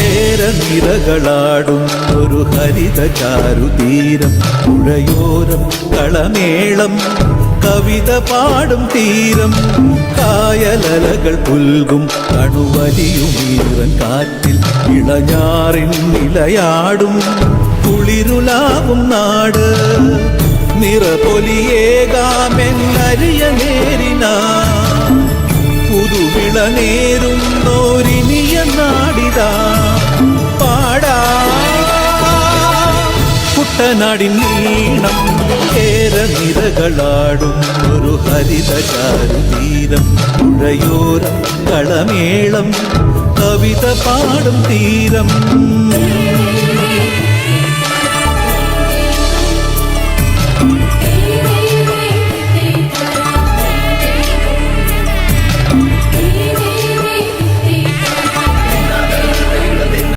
ഏറെ നിറകളാടും ഒരു ഹരിത ചാരുതീരം പുഴയോരം കളമേളം കവിത പാടും തീരം കായലലകൾ പുൽകും കണുവലിയുമീറൻ കാറ്റിൽ ഇളഞ്ഞാറിൻ നിലയാടും കുളിരുലാവും നാട് നിറപൊലിയേകാമെന്നരിയ നേരിന പുതുവിള നേരുന്നോരിനിയ നാടിതാ പാടാ കുട്ടനാടിൻ നീണം ഏറെ നിറകളാടും ഒരു ഹരിത ചാരുതീരം പുഴയോരം കളമേളം കവിത പാടും തീരം